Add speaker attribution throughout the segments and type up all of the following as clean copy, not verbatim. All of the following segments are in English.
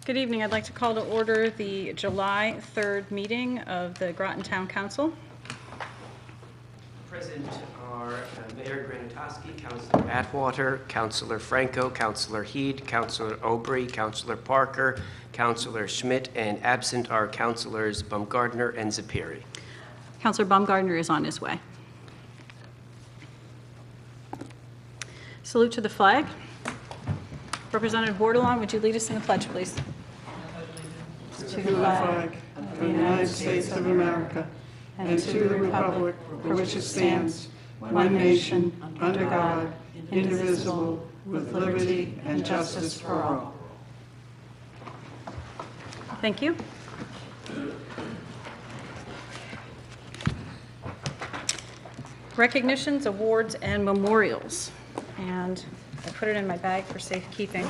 Speaker 1: Good evening. I'd like to call to order the July 3rd meeting of the Groton Town Council.
Speaker 2: Present are Mayor Granatowski, Councilor Atwater, Councilor Franco, Councilor Heed, Councilor Aubry, Councilor Parker, Councilor Schmidt, and absent are Councilors Baumgardner and Zapiri.
Speaker 1: Councilor Baumgardner is on his way. Salute to the flag. Representative Bordelon, would you lead us in the pledge, please?
Speaker 3: To the flag of the United States of America and to the republic for which it stands, one nation, under God, indivisible, with liberty and justice for all.
Speaker 1: Thank you. Recognitions, awards, and memorials. And I put it in my bag for safekeeping.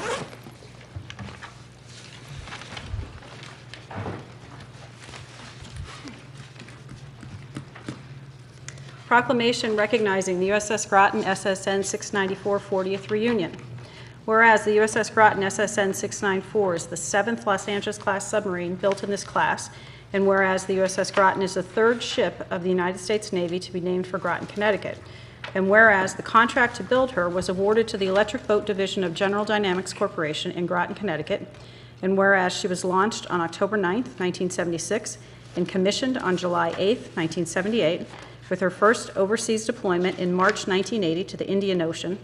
Speaker 1: Proclamation recognizing the USS Groton SSN 694 40th reunion. Whereas the USS Groton SSN 694 is the 7th Los Angeles class submarine built in this class, and whereas the USS Groton is the 3rd ship of the United States Navy to be named for Groton, Connecticut, and whereas the contract to build her was awarded to the Electric Boat Division of General Dynamics Corporation in Groton, Connecticut, and whereas she was launched on October 9th, 1976, and commissioned on July 8th, 1978, with her first overseas deployment in March 1980 to the Indian Ocean,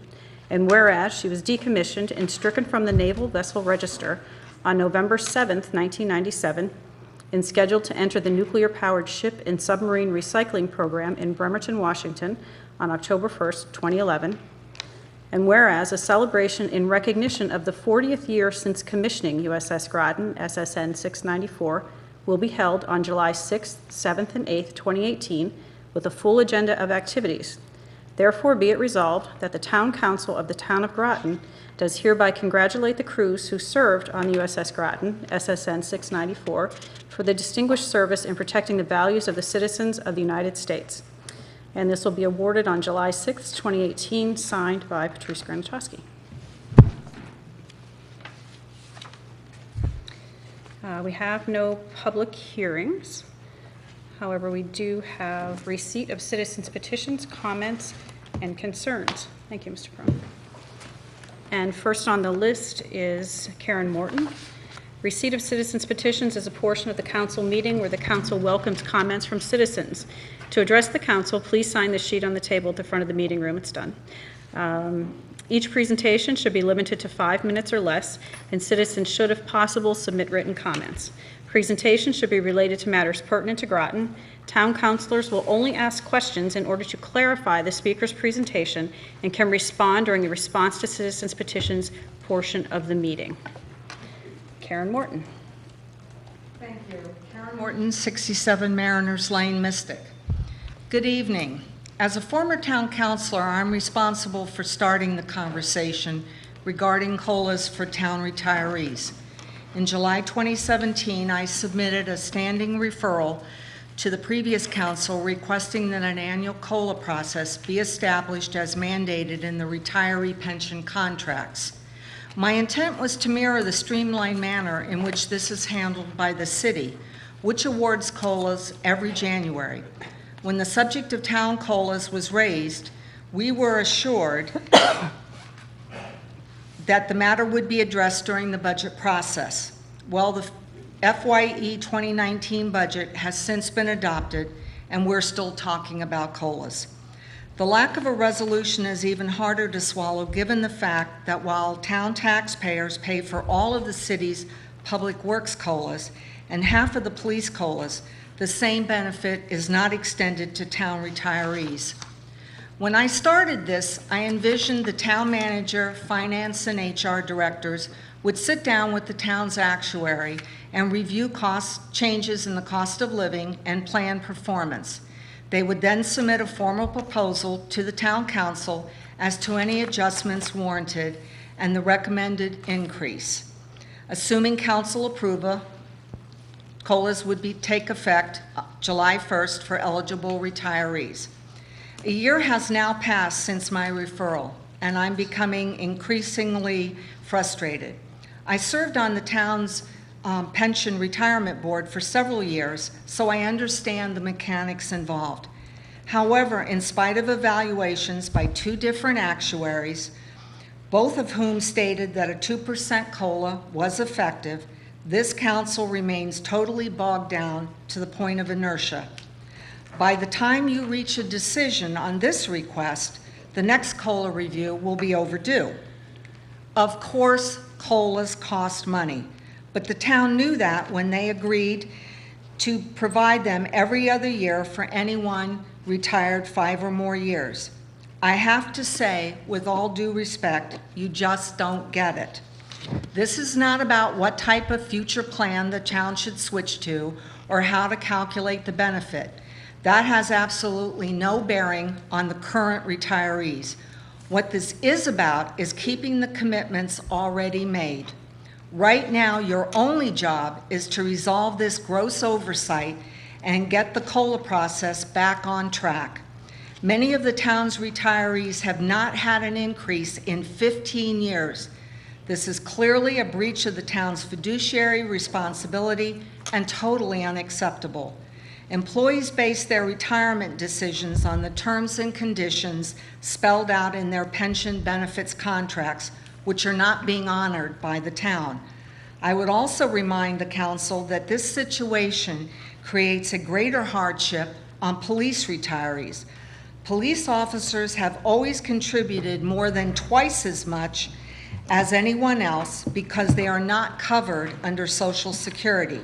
Speaker 1: and whereas she was decommissioned and stricken from the Naval Vessel Register on November 7, 1997, and scheduled to enter the nuclear-powered ship and submarine recycling program in Bremerton, Washington on October 1, 2011, and whereas a celebration in recognition of the 40th year since commissioning USS Groton SSN 694 will be held on July 6th, 7th, and 8th, 2018, with a full agenda of activities. Therefore, be it resolved that the Town Council of the Town of Groton does hereby congratulate the crews who served on the USS Groton, SSN 694, for the distinguished service in protecting the values of the citizens of the United States. And this will be awarded on July 6, 2018, signed by Patrice Granatowski. We have no public hearings. However, we do have receipt of citizens' petitions, comments, and concerns. Thank you, Mr. Crone. And first on the list is Karen Morton. Receipt of citizens' petitions is a portion of the council meeting where the council welcomes comments from citizens. To address the council, please sign the sheet on the table at the front of the meeting room. It's done. Each presentation should be limited to 5 minutes or less, and citizens should, if possible, submit written comments. Presentation should be related to matters pertinent to Groton. Town councilors will only ask questions in order to clarify the speaker's presentation and can respond during the response to citizens' petitions portion of the meeting. Karen Morton.
Speaker 3: Thank you. Karen Morton, 67 Mariners Lane, Mystic. Good evening. As a former town councilor, I'm responsible for starting the conversation regarding COLAs for town retirees. In July 2017, I submitted a standing referral to the previous council requesting that an annual COLA process be established as mandated in the retiree pension contracts. My intent was to mirror the streamlined manner in which this is handled by the city, which awards COLAs every January. When the subject of town COLAs was raised, we were assured that the matter would be addressed during the budget process. Well, the FYE 2019 budget has since been adopted, and we're still talking about COLAs. The lack of a resolution is even harder to swallow given the fact that while town taxpayers pay for all of the city's public works COLAs and half of the police COLAs, the same benefit is not extended to town retirees. When I started this, I envisioned the town manager, finance, and HR directors would sit down with the town's actuary and review cost changes in the cost of living and plan performance. They would then submit a formal proposal to the town council as to any adjustments warranted and the recommended increase. Assuming council approval, COLAs would take effect July 1st for eligible retirees. A year has now passed since my referral, and I'm becoming increasingly frustrated. I served on the town's pension retirement board for several years, so I understand the mechanics involved. However, in spite of evaluations by 2 different actuaries, both of whom stated that a 2% COLA was effective, this council remains totally bogged down to the point of inertia. By the time you reach a decision on this request, the next COLA review will be overdue. Of course, COLAs cost money, but the town knew that when they agreed to provide them every other year for anyone retired 5 or more years. I have to say, with all due respect, you just don't get it. This is not about what type of future plan the town should switch to or how to calculate the benefit. That has absolutely no bearing on the current retirees. What this is about is keeping the commitments already made. Right now, your only job is to resolve this gross oversight and get the COLA process back on track. Many of the town's retirees have not had an increase in 15 years. This is clearly a breach of the town's fiduciary responsibility and totally unacceptable. Employees base their retirement decisions on the terms and conditions spelled out in their pension benefits contracts, which are not being honored by the town. I would also remind the council that this situation creates a greater hardship on police retirees. Police officers have always contributed more than twice as much as anyone else because they are not covered under Social Security.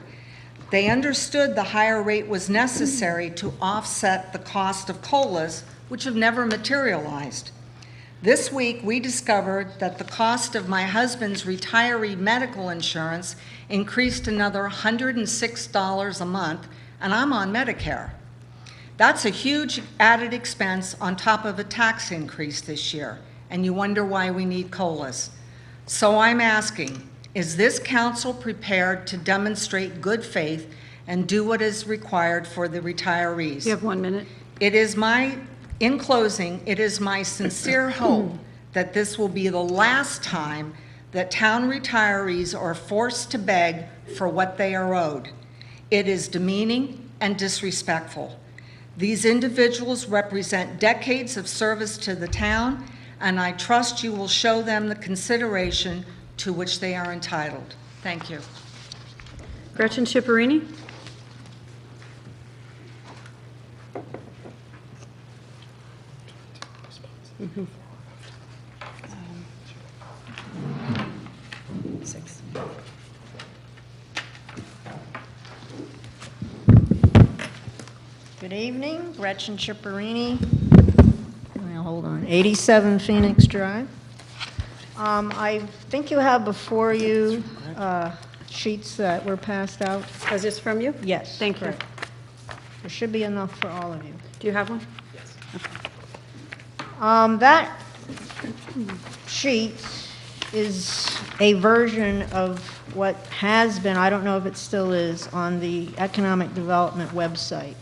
Speaker 3: They understood the higher rate was necessary to offset the cost of COLAs, which have never materialized. This week, we discovered that the cost of my husband's retiree medical insurance increased another $106 a month, and I'm on Medicare. That's a huge added expense on top of a tax increase this year, and you wonder why we need COLAs. So I'm asking, is this council prepared to demonstrate good faith and do what is required for the retirees?
Speaker 1: You have 1 minute.
Speaker 3: In closing, it is my sincere hope that this will be the last time that town retirees are forced to beg for what they are owed. It is demeaning and disrespectful. These individuals represent decades of service to the town, and I trust you will show them the consideration to which they are entitled. Thank you.
Speaker 1: Gretchen Ciparini? Six.
Speaker 4: Good evening, Gretchen Ciparini. Well, hold on, 87 Phoenix Drive. I think you have before you sheets that were passed out.
Speaker 1: Is this from you?
Speaker 4: Yes.
Speaker 1: Thank you.
Speaker 4: correct. There should be enough for all of you.
Speaker 1: Do you have one?
Speaker 4: That sheet is a version of what has been, I don't know if it still is, on the Economic Development website.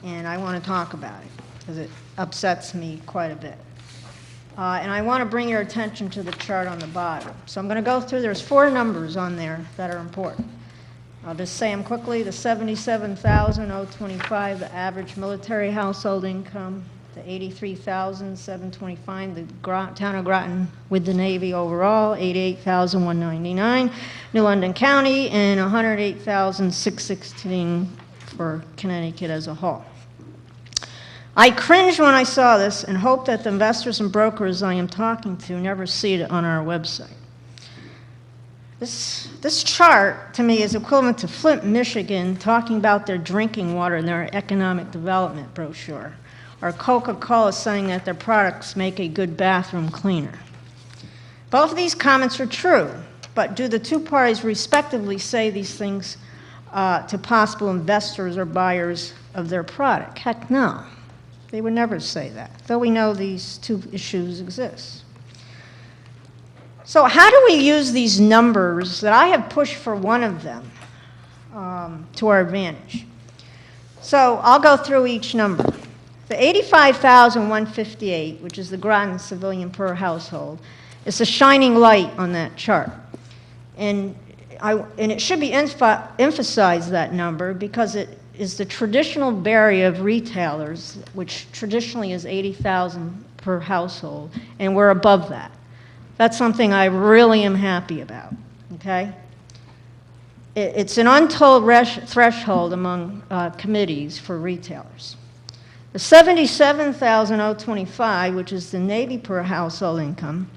Speaker 4: And I want to talk about it because it upsets me quite a bit. And I want to bring your attention to the chart on the bottom. So I'm going to go through, there's 4 numbers on there that are important. I'll just say them quickly. The $77,025, the average military household income, the $83,725, the town of Groton with the Navy overall, $88,199, New London County, and $108,616 for Connecticut as a whole. I cringed when I saw this and hope that the investors and brokers I am talking to never see it on our website. This chart, to me, is equivalent to Flint, Michigan, talking about their drinking water in their economic development brochure, or Coca-Cola saying that their products make a good bathroom cleaner. Both of these comments are true, but do the 2 parties respectively say these things to possible investors or buyers of their product? Heck no. They would never say that, though we know these 2 issues exist. So how do we use these numbers that I have pushed for one of them to our advantage? So I'll go through each number. The $85,158, which is the Groton civilian per household, is the shining light on that chart. And it should be emphasized, that number, because it is the traditional barrier of retailers, which traditionally is $80,000 per household, and we're above that. That's something I really am happy about, okay? It's an untold threshold among committees for retailers. The $77,025, which is the Navy per household income,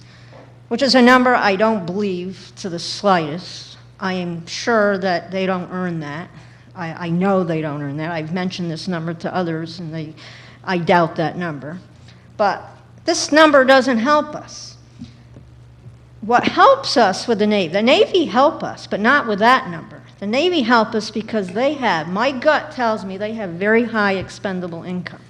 Speaker 4: which is a number I don't believe to the slightest. I am sure that they don't earn that. I know they don't earn that. I've mentioned this number to others, and I doubt that number. But this number doesn't help us. What helps us with the Navy help us, but not with that number. The Navy help us because my gut tells me they have very high expendable income.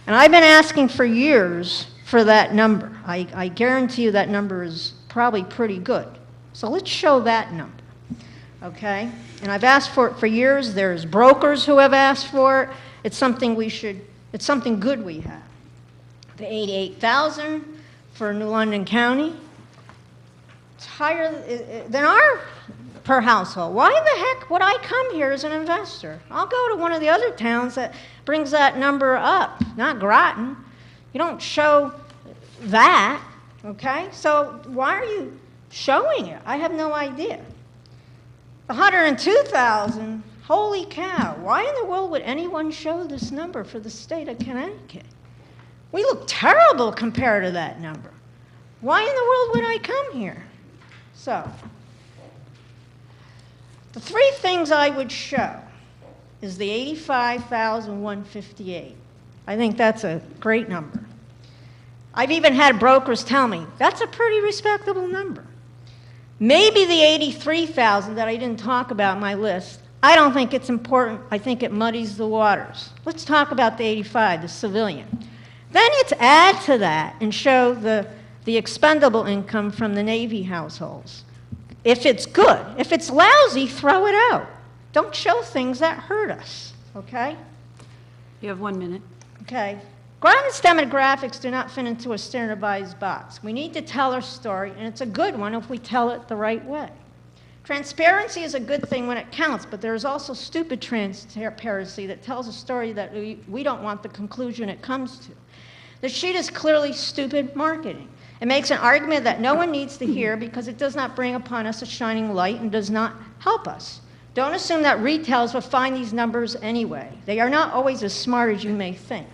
Speaker 4: And I've been asking for years for that number. I guarantee you that number is probably pretty good. So let's show that number, okay? And I've asked for it for years. There's brokers who have asked for it. It's something good we have. The $88,000 for New London County, it's higher than our per household. Why the heck would I come here as an investor? I'll go to one of the other towns that brings that number up, not Groton. You don't show that, okay? So why are you showing it? I have no idea. $102,000, holy cow. Why in the world would anyone show this number for the state of Connecticut? We look terrible compared to that number. Why in the world would I come here? So, the three things I would show is the $85,158. I think that's a great number. I've even had brokers tell me, that's a pretty respectable number. Maybe the $83,000 that I didn't talk about in my list, I don't think it's important. I think it muddies the waters. Let's talk about the 85, the civilian. Then let's add to that and show the expendable income from the Navy households. If it's good. If it's lousy, throw it out. Don't show things that hurt us, okay?
Speaker 1: You have 1 minute.
Speaker 4: Okay. Groton's demographics do not fit into a standardized box. We need to tell our story, and it's a good one if we tell it the right way. Transparency is a good thing when it counts, but there is also stupid transparency that tells a story that we don't want the conclusion it comes to. The sheet is clearly stupid marketing. It makes an argument that no one needs to hear because it does not bring upon us a shining light and does not help us. Don't assume that retailers will find these numbers anyway. They are not always as smart as you may think.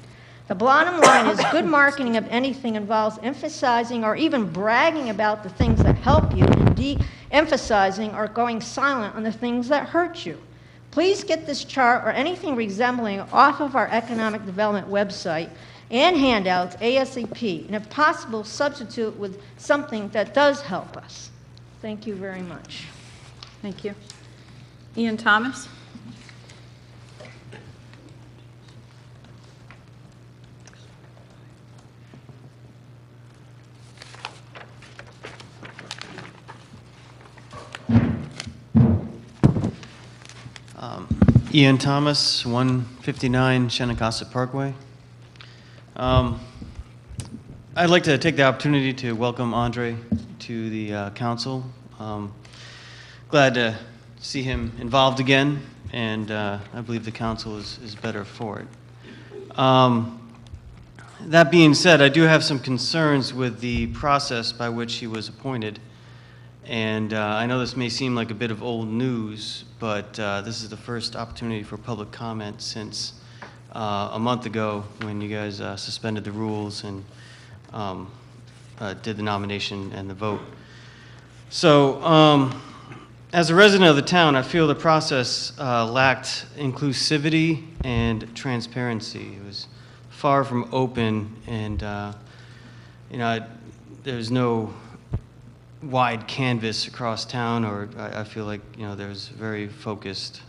Speaker 4: The bottom line is good marketing of anything involves emphasizing or even bragging about the things that help you and de-emphasizing or going silent on the things that hurt you. Please get this chart or anything resembling off of our economic development website and handouts ASAP, and if possible, substitute with something that does help us. Thank you very much.
Speaker 1: Thank you. Ian Thomas?
Speaker 5: Ian Thomas, 159 Shenandoah Parkway. I'd like to take the opportunity to welcome Andre to the council. Glad to see him involved again, and I believe the council is better for it. That being said, I do have some concerns with the process by which he was appointed. And I know this may seem like a bit of old news, but this is the first opportunity for public comment since a month ago when you guys suspended the rules and did the nomination and the vote. So as a resident of the town, I feel the process lacked inclusivity and transparency. It was far from open, and there's no wide canvas across town, or I feel like there was very focused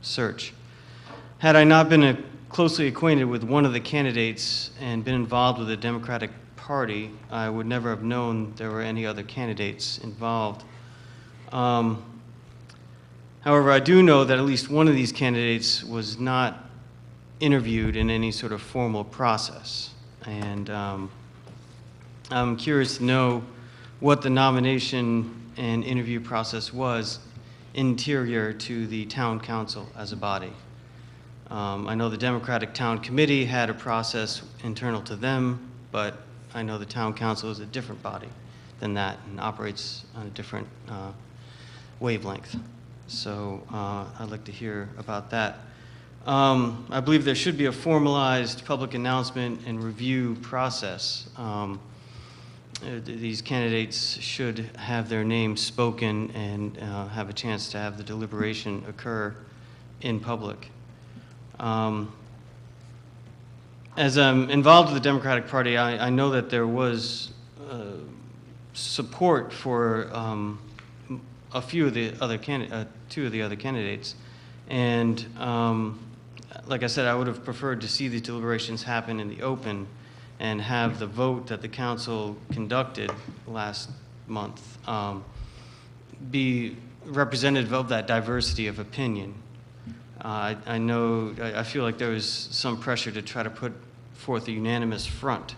Speaker 5: search. Had I not been closely acquainted with one of the candidates and been involved with the Democratic Party, I would never have known there were any other candidates involved. However, I do know that at least one of these candidates was not interviewed in any sort of formal process, and I'm curious to know what the nomination and interview process was interior to the town council as a body. I know the Democratic Town Committee had a process internal to them, but I know the town council is a different body than that and operates on a different wavelength. So I'd like to hear about that. I believe there should be a formalized public announcement and review process. These candidates should have their names spoken and have a chance to have the deliberation occur in public. As I'm involved with the Democratic Party, I know that there was support for a few of the other two of the other candidates, and like I said, I would have preferred to see the deliberations happen in the open and have the vote that the council conducted last month be representative of that diversity of opinion. I feel like there was some pressure to try to put forth a unanimous front,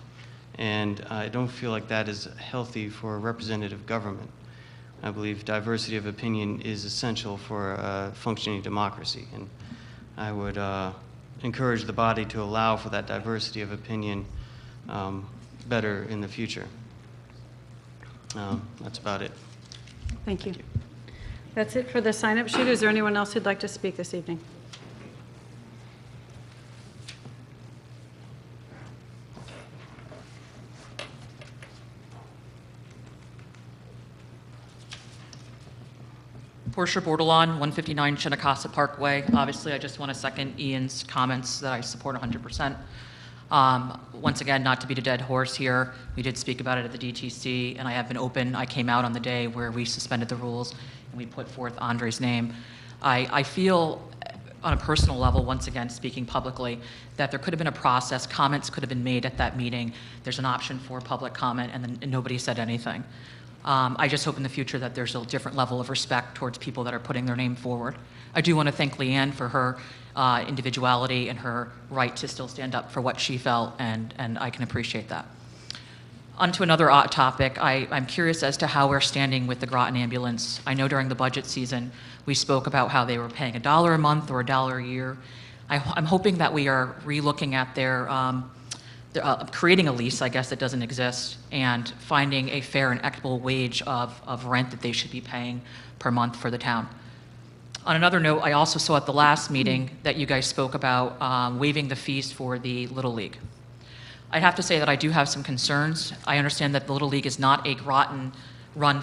Speaker 5: and I don't feel like that is healthy for a representative government. I believe diversity of opinion is essential for a functioning democracy, and I would encourage the body to allow for that diversity of opinion better in the future. That's about it.
Speaker 1: Thank you. That's it for the sign-up sheet. Is there anyone else who'd like to speak this evening?
Speaker 6: Portia Bordelon, 159 Shinnecossa Parkway. Obviously, I just want to second Ian's comments that I support 100%. Once again, not to beat a dead horse here, we did speak about it at the DTC, and I have been open. I came out on the day where we suspended the rules and we put forth Andre's name. I feel, on a personal level, once again, speaking publicly, that there could have been a process, comments could have been made at that meeting. There's an option for public comment, and then nobody said anything. I just hope in the future that there's a different level of respect towards people that are putting their name forward. I do want to thank Leanne for her individuality and her right to still stand up for what she felt, and I can appreciate that. On to another topic. I'm curious as to how we're standing with the Groton ambulance. I know during the budget season we spoke about how they were paying $1 a month or $1 a year. I'm hoping that we are re-looking at their creating a lease, I guess, that doesn't exist, and finding a fair and equitable wage of rent that they should be paying per month for the town. On another note, I also saw at the last meeting that you guys spoke about waiving the fees for the Little League. I have to say that I do have some concerns. I understand that the Little League is not a Groton-run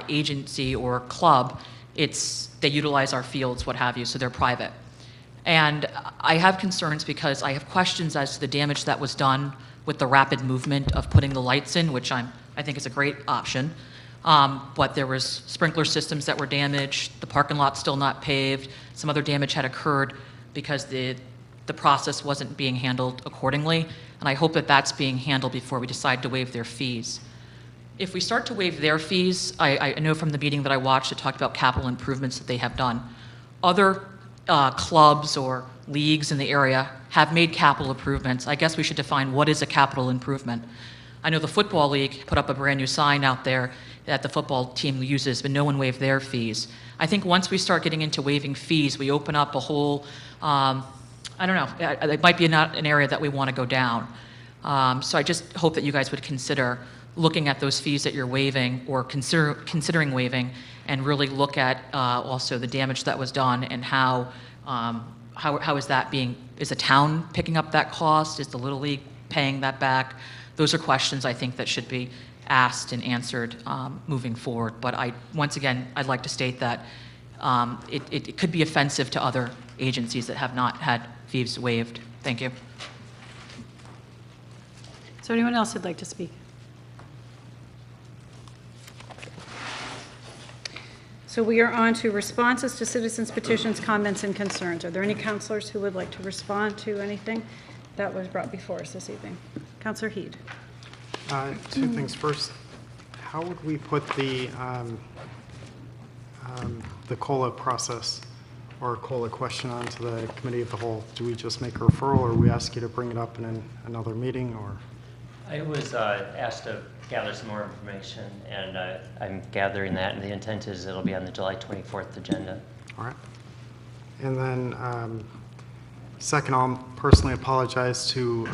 Speaker 6: agency or club. They utilize our fields, what have you, so they're private. And I have concerns because I have questions as to the damage that was done with the rapid movement of putting the lights in, which I think is a great option. But there was sprinkler systems that were damaged, the parking lot's still not paved, some other damage had occurred because the process wasn't being handled accordingly, and I hope that that's being handled before we decide to waive their fees. If we start to waive their fees, I know from the meeting that I watched, it talked about capital improvements that they have done. Other clubs or leagues in the area have made capital improvements. I guess we should define what is a capital improvement. I know the Football League put up a brand new sign out there that the football team uses, but no one waived their fees. I think once we start getting into waiving fees, we open up a whole, I don't know, it might be not an area that we want to go down. So I just hope that you guys would consider looking at those fees that you're waiving or considering waiving, and really look at also the damage that was done and how is that is the town picking up that cost? Is the Little League paying that back? Those are questions I think that should be asked and answered moving forward. But once again, I'd like to state that it could be offensive to other agencies that have not had fees waived. Thank you.
Speaker 1: Is there anyone else who'd like to speak? So we are on to responses to citizens' petitions, comments, and concerns. Are there any counselors who would like to respond to anything that was brought before us this evening? Councilor Heed.
Speaker 7: Two things. First, how would we put the COLA process or COLA question onto the committee of the whole? Do we just make a referral, or we ask you to bring it up in another meeting, or?
Speaker 8: I was asked to gather some more information, and I'm gathering that, and the intent is it'll be on the July 24th agenda.
Speaker 7: All right. And then, second, I'll personally apologize to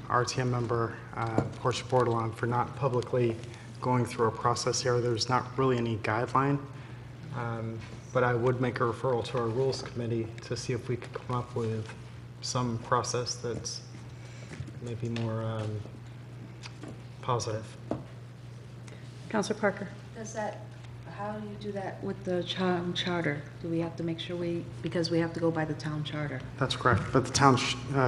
Speaker 7: RTM member Portia Bordelon for not publicly going through a process here. There's not really any guideline, but I would make a referral to our Rules Committee to see if we could come up with some process that's maybe more positive.
Speaker 1: Counselor Parker.
Speaker 9: How do you do that with the charter? Do we have to make sure because we have to go by the town charter?
Speaker 7: That's correct, but the town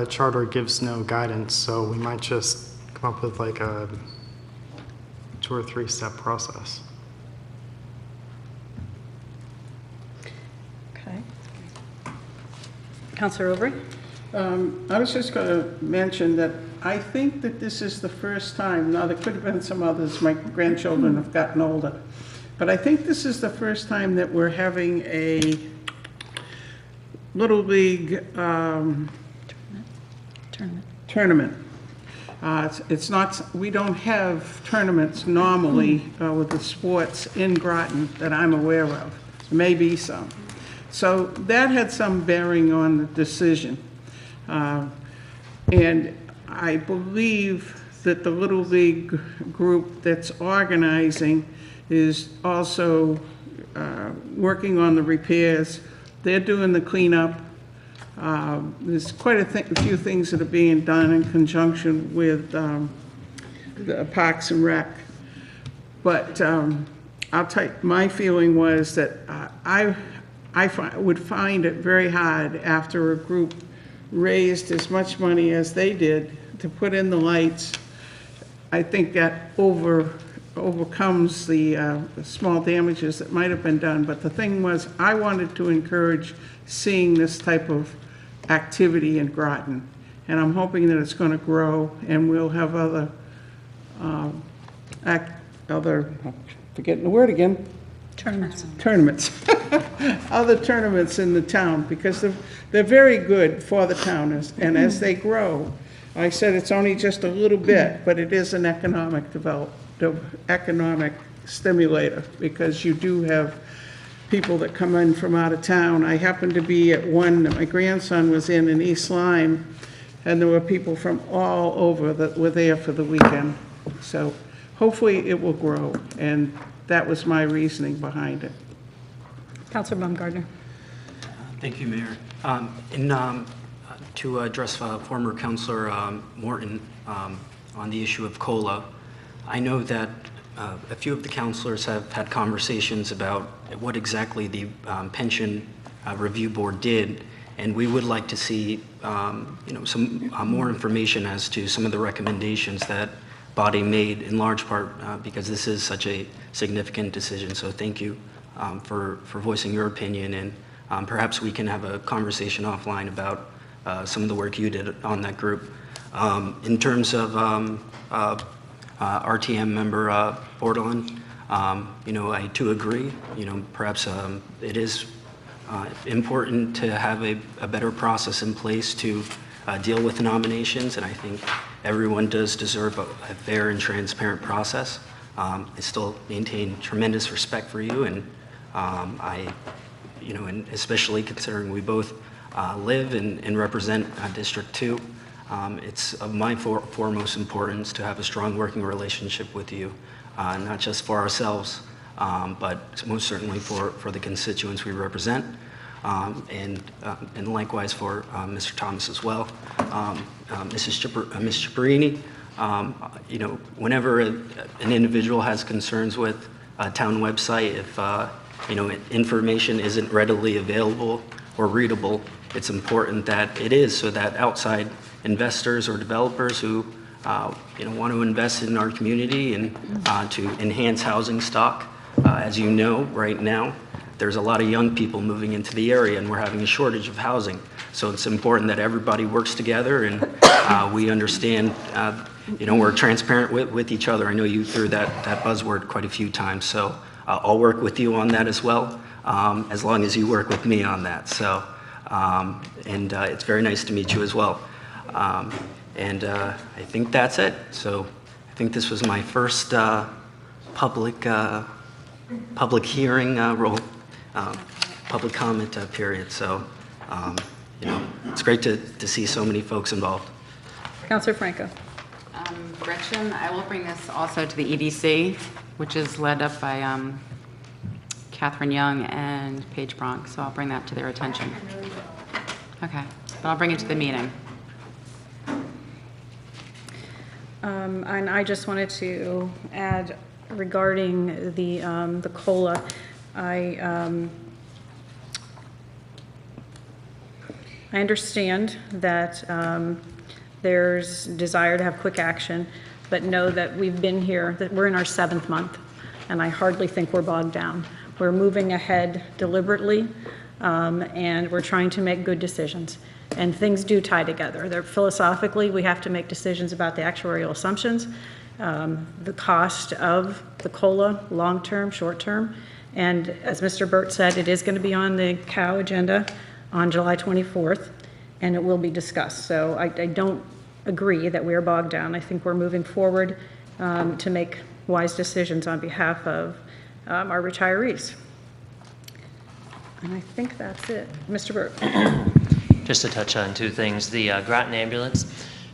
Speaker 7: charter gives no guidance, so we might just come up with like a 2 or 3 step process.
Speaker 1: Okay. Counselor Aubry.
Speaker 10: I was just going to mention that I think that this is the first time, now there could have been some others, my grandchildren have gotten older, but I think this is the first time that we're having a Little League tournament. It's not, we don't have tournaments normally with the sports in Groton that I'm aware of. Maybe some. So that had some bearing on the decision. And I believe that the Little League group that's organizing is also working on the repairs. They're doing the cleanup. There's quite a few things that are being done in conjunction with the Parks and Rec. But I'll tell you, my feeling was that I would find it very hard after a group raised as much money as they did to put in the lights. I think that overcomes the small damages that might have been done. But the thing was, I wanted to encourage seeing this type of activity in Groton. And I'm hoping that it's going to grow and we'll have forgetting the word again, tournaments. Other tournaments in the town, because they're very good for the town, and as they grow, I said it's only just a little bit, but it is an economic economic stimulator, because you do have people that come in from out of town. I happened to be at one that my grandson was in East Lyme, and there were people from all over that were there for the weekend. So hopefully it will grow, and that was my reasoning behind it.
Speaker 1: Counselor Baumgardner.
Speaker 11: Thank you, Mayor. To address former Councilor Morton on the issue of COLA, I know that a few of the councilors have had conversations about what exactly the pension review board did, and we would like to see some more information as to some of the recommendations that body made, in large part because this is such a significant decision. So thank you for voicing your opinion, and perhaps we can have a conversation offline about some of the work you did on that group. In terms of RTM member Bordelon, I too agree. Perhaps it is important to have a better process in place to deal with nominations, and I think everyone does deserve a fair and transparent process. I still maintain tremendous respect for you, and and especially considering we both live and represent District 2, it's of my foremost importance to have a strong working relationship with you, not just for ourselves, but most certainly for the constituents we represent, and likewise for Mr. Thomas as well. Ms. Cipriani, whenever an individual has concerns with a town website, if information isn't readily available or readable, it's important that it is, so that outside investors or developers who want to invest in our community and to enhance housing stock, as you know, right now there's a lot of young people moving into the area, and we're having a shortage of housing. So it's important that everybody works together, and we understand, we're transparent with each other. I know you threw that buzzword quite a few times, so I'll work with you on that as well, as long as you work with me on that. So, it's very nice to meet you as well. I think that's it. So I think this was my first public hearing public comment period. So, it's great to see so many folks involved.
Speaker 1: Counselor Franco.
Speaker 12: Gretchen, I will bring this also to the EDC, which is led up by Catherine Young and Paige Bronk, so I'll bring that to their attention. Okay, but I'll bring it to the meeting.
Speaker 1: And I just wanted to add regarding the COLA, I understand that there's desire to have quick action, but know that we've been here, that we're in our 7th month, and I hardly think we're bogged down. We're moving ahead deliberately, and we're trying to make good decisions. And things do tie together. Philosophically, we have to make decisions about the actuarial assumptions, the cost of the COLA, long-term, short-term. And as Mr. Burt said, it is going to be on the COW agenda on July 24th, and it will be discussed. So I don't agree that we are bogged down. I think we're moving forward to make wise decisions on behalf of our retirees. And I think that's it. Mr. Burt.
Speaker 8: Just to touch on 2 things, the Groton ambulance,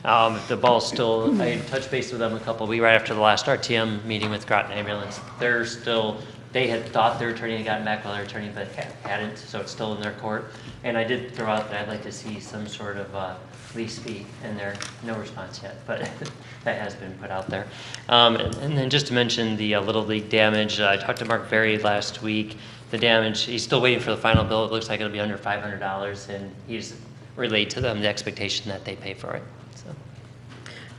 Speaker 8: the ball's still, I touched base with them right after the last RTM meeting with Groton ambulance. They're still, they had thought their attorney had gotten back with their attorney, but hadn't, so it's still in their court. And I did throw out that I'd like to see some sort of lease fee in there. No response yet, but that has been put out there. And then just to mention the Little League damage, I talked to Mark Berry last week. The damage, he's still waiting for the final bill. It looks like it'll be under $500, and he's relayed to them the expectation that they pay for it. So.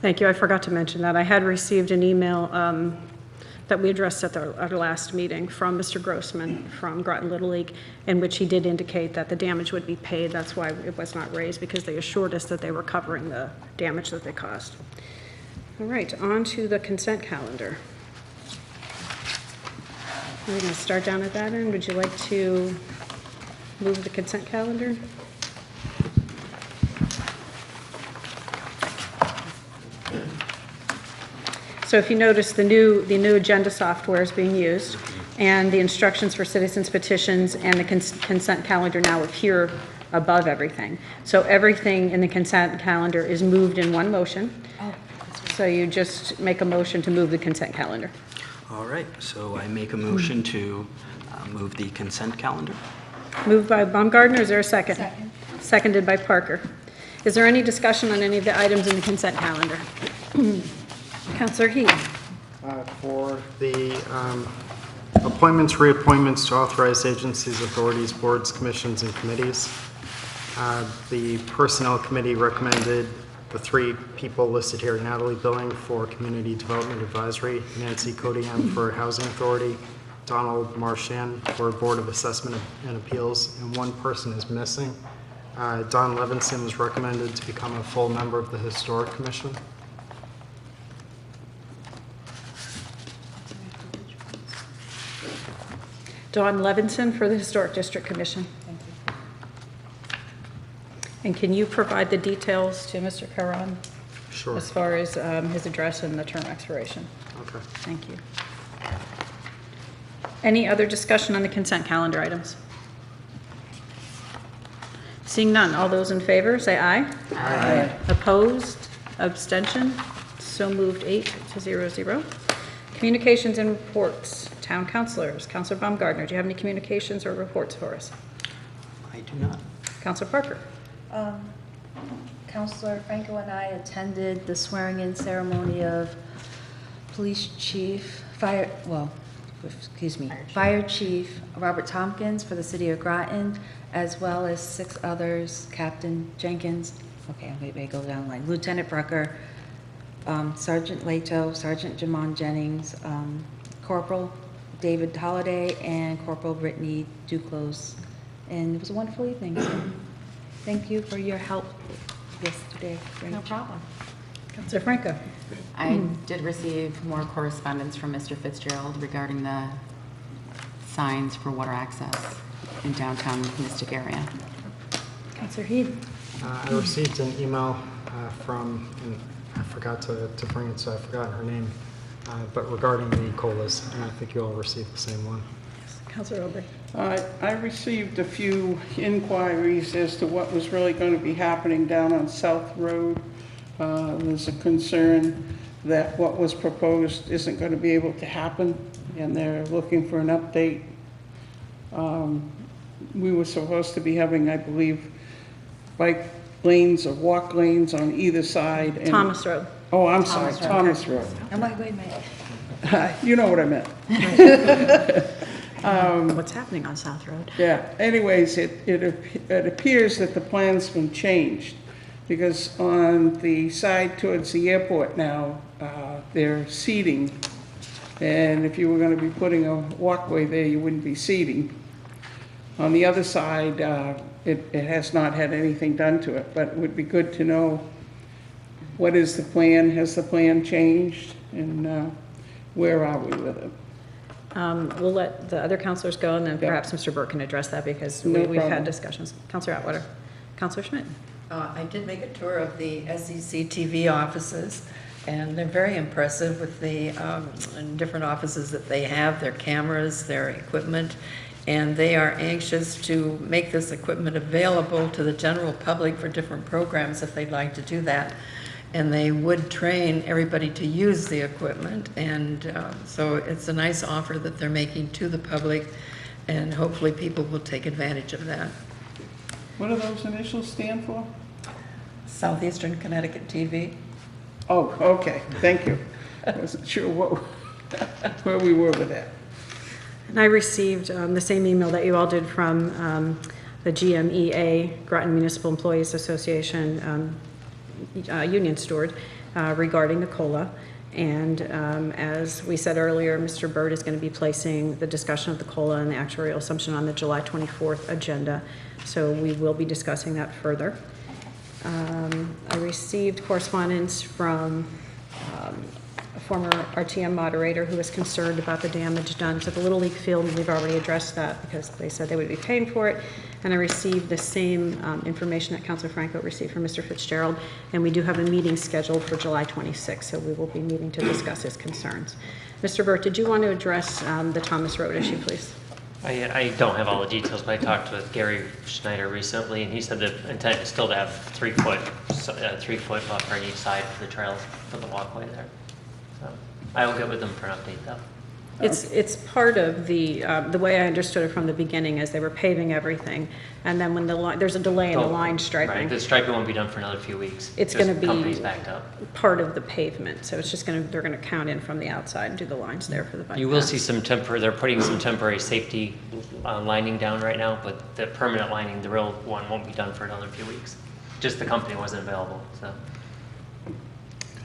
Speaker 1: Thank you. I forgot to mention that. I had received an email that we addressed at our last meeting from Mr. Grossman from Groton Little League, in which he did indicate that the damage would be paid. That's why it was not raised, because they assured us that they were covering the damage that they caused. All right, on to the consent calendar. We're going to start down at that end. Would you like to move the consent calendar? So if you notice, the new agenda software is being used, and the instructions for citizens petitions and the consent calendar now appear above everything. So everything in the consent calendar is moved in one motion. So you just make a motion to move the consent calendar.
Speaker 11: All right, so I make a motion to move the consent calendar.
Speaker 1: Moved by Baumgartner. Is there a second?
Speaker 9: Second.
Speaker 1: Seconded by Parker. Is there any discussion on any of the items in the consent calendar? Councillor Heath.
Speaker 7: For the appointments, reappointments to authorized agencies, authorities, boards, commissions, and committees, the Personnel Committee recommended the 3 people listed here: Natalie Billing for Community Development Advisory, Nancy Codian for Housing Authority, Donald Marchand for Board of Assessment and Appeals, and 1 person is missing. Don Levinson was recommended to become a full member of the Historic Commission.
Speaker 1: Dawn Levinson for the Historic District Commission.
Speaker 9: Thank you.
Speaker 1: And can you provide the details to Mr. Caron?
Speaker 7: Sure.
Speaker 1: As far as his address and the term expiration?
Speaker 7: Okay.
Speaker 1: Thank you. Any other discussion on the consent calendar items? Seeing none, all those in favor, say aye. Aye. Opposed? Abstention? So moved, 8-0-0. Communications and reports. Town councilors. Councilor Baumgartner, do you have any communications or reports for us?
Speaker 11: I do not.
Speaker 1: Councilor Parker.
Speaker 9: Councilor Franco and I attended the swearing-in ceremony of Fire Chief Robert Tompkins for the city of Groton, as well as 6 others: Captain Jenkins, okay, maybe I go down the line, Lieutenant Brucker, Sergeant Leto, Sergeant Jamon Jennings, Corporal David Holliday, and Corporal Brittany Duclos. And it was a wonderful evening. So thank you for your help yesterday. Great.
Speaker 12: No problem.
Speaker 1: Councilor Franco.
Speaker 12: I did receive more correspondence from Mr. Fitzgerald regarding the signs for water access in downtown Mystic area.
Speaker 1: Councilor Heed.
Speaker 7: I received an email from, and I forgot to bring it, so I forgot her name. But regarding the COLAs, and I think you all received the same one.
Speaker 1: Counselor Aubrey.
Speaker 10: I received a few inquiries as to what was really going to be happening down on South Road. There's a concern that what was proposed isn't going to be able to happen, and they're looking for an update. We were supposed to be having, I believe, bike lanes or walk lanes on either side. And
Speaker 1: Thomas Road.
Speaker 10: Oh, I'm sorry, Thomas Road.
Speaker 9: I'm like, wait a minute.
Speaker 10: You know what I meant.
Speaker 1: What's happening on South Road?
Speaker 10: Yeah, anyways, it appears that the plan's been changed, because on the side towards the airport now, they're seating. And if you were gonna be putting a walkway there, you wouldn't be seating. On the other side, it has not had anything done to it, but it would be good to know what is the plan, has the plan changed, and where are we with it?
Speaker 1: We'll let the other counselors go, and then
Speaker 10: Yeah.
Speaker 1: perhaps Mr. Burke can address that, because
Speaker 10: No
Speaker 1: we've had
Speaker 10: problem.
Speaker 1: discussions. Counselor Atwater. Counselor Schmidt.
Speaker 13: I did make a tour of the SEC TV offices, and they're very impressive with the different offices that they have, their cameras, their equipment, and they are anxious to make this equipment available to the general public for different programs if they'd like to do that. And they would train everybody to use the equipment, and so it's a nice offer that they're making to the public, and hopefully people will take advantage of that.
Speaker 10: What do those initials stand for?
Speaker 13: Southeastern Connecticut TV.
Speaker 10: Oh, okay, thank you. I wasn't sure where we were with that.
Speaker 1: And I received the same email that you all did from the GMEA, Groton Municipal Employees Association Union Steward, regarding the COLA. And as we said earlier, Mr. Byrd is going to be placing the discussion of the COLA and the actuarial assumption on the July 24th agenda. So we will be discussing that further. I received correspondence from a former RTM moderator who was concerned about the damage done to the Little League field, and we've already addressed that because they said they would be paying for it. And I received the same information that Councilor Franco received from Mr. Fitzgerald, and we do have a meeting scheduled for July 26th, so we will be meeting to discuss his concerns. Mr. Burt, did you want to address the Thomas Road issue, please?
Speaker 8: I don't have all the details, but I talked with Gary Schneider recently, and he said the intent is still to have 3 foot buffer on each side for the trail, for the walkway there. So I will get with them for an update though.
Speaker 1: It's part of the way I understood it from the beginning is they were paving everything, and then when there's a delay in the line striping.
Speaker 8: Right, the striping won't be done for another few weeks.
Speaker 1: It's
Speaker 8: Just
Speaker 1: going to be
Speaker 8: companies backed up.
Speaker 1: part of the pavement, so it's just they're going to count in from the outside and do the lines there for the bike
Speaker 8: You will
Speaker 1: path.
Speaker 8: see some they're putting some temporary safety lining down right now, but the permanent lining, the real one, won't be done for another few weeks. Just the company wasn't available, so.